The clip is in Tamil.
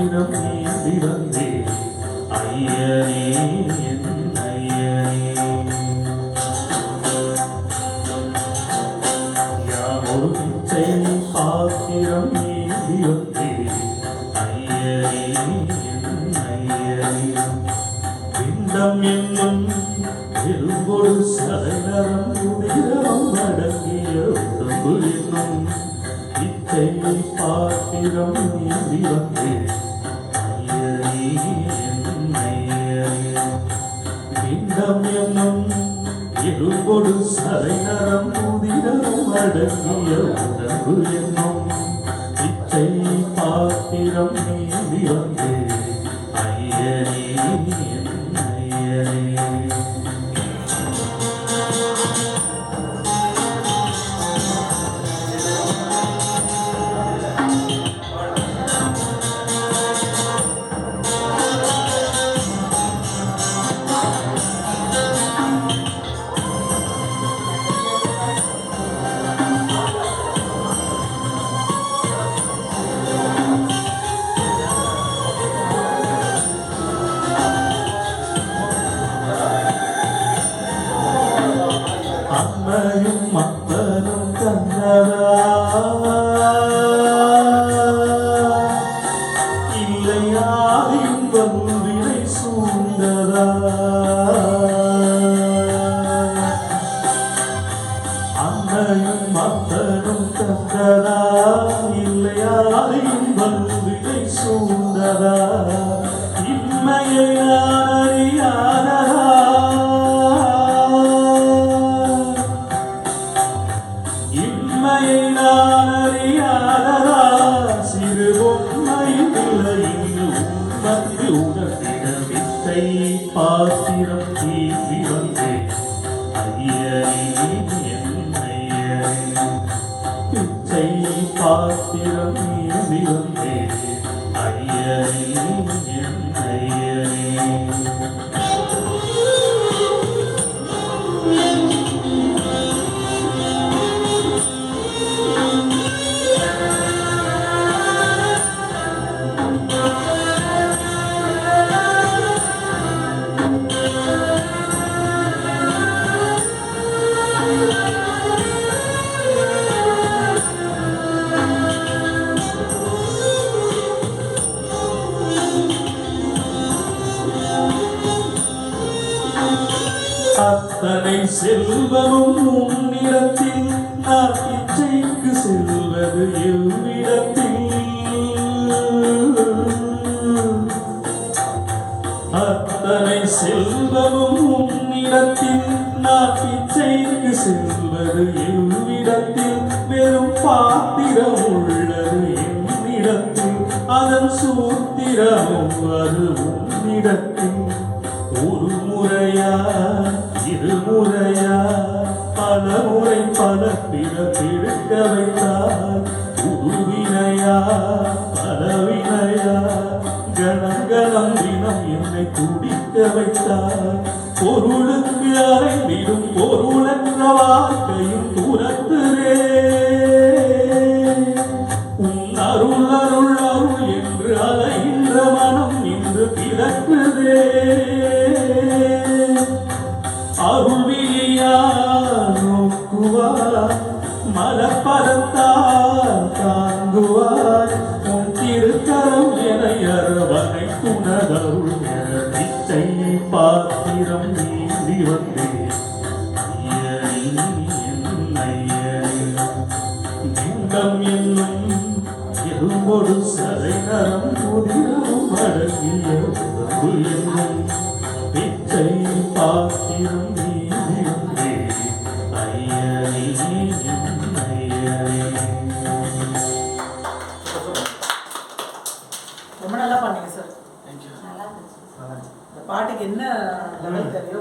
பாத்திரம் நீந்தி வந்தே ஐயனே என் ஐயனே. யாமொரு பிச்சை பாத்திரம் நீந்தி வந்தே ஐயனே என் ஐயனே. பிண்டம் என்னும் எலும்பொடு சரணம் உதிரம் அடங்கிய உடம்பு என்னும் பிச்சை பாத்திரம் நீந்தி வந்தே ஐயனே என் ஐயனே. பிண்டம் என்னும் எலும்பொடு சரணம் உதிரம் அடங்கிய உடம்பு என்னும் பிச்சை பாத்திரம் நீந்தி வந்தே ஐயனே என் ஐயனே. அம்மையும் மக்களும் தந்ததா இல்லை யாரையும் வல்வினை சூழ்ந்ததா. அம்மையும் மக்களும் தந்ததா இல்லை யாரையும் வல்வினை சூழ்ந்ததா. இம்மையை அறியாததா இம்மையை நான் அறியாததா. சிறு பொம்மையும் இல்லை உண்மைக்கு உணர்ந்திட வித்தை பாத்திரம் தீர்த்தி வந்தே ஐயனே என் ஐயனே. பிச்சை பாத்திரம் தீர்த்தி வந்தே ஐயனே என் ஐயனே. அத்தனை செல்வமும் உன்னிடத்தில் நான் பிச்சைக்கு செல்வது எவ்விடத்தில். அத்தனை செல்வமும் உன்னிடத்தில் நான் பிச்சைக்கு செல்வது எவ்விடத்தில். வெறும் பாத்திரம் உள்ளது என்னிடத்தில் அதன் சூத்திரமும் அது உன்னிடத்தில். ஒரு முறையா இருமுறையா பல முறை பல பிறப்பிருக்க வைத்தார். உருவினையா பலவினையா கணங்கணம் தினம் என்னை துடிக்க வைத்தார். பொருளுக்கு அலைந்திடும் பொருளற்ற வாழ்க்கையும் துரத்துதே. உன் அருள் அருள் அருள் என்று அலைகின்ற மனம் இன்று பிறக்குதே. அருள் விழியா நோக்குவார் மலப்பதத்தால் தாங்குவார். உன் திருக்கரம் என அரவணை துணதருள் என நிச்சை பாத்திரம் நீந்தி வந்தே ஐயனே என் ஐயனே. பிண்டம் என்னும் எலும்பொடு சரைநரம் உதிரம் அடங்கிய உடம்பு என்னும் பிச்சை பாத்திரம் நீந்தி வந்தே ஐயனே என் ஐயனே. ரொம்ப நல்லா பண்ணீங்க சார். இந்த பாட்டுக்கு என்ன லெவல் தெரியும்.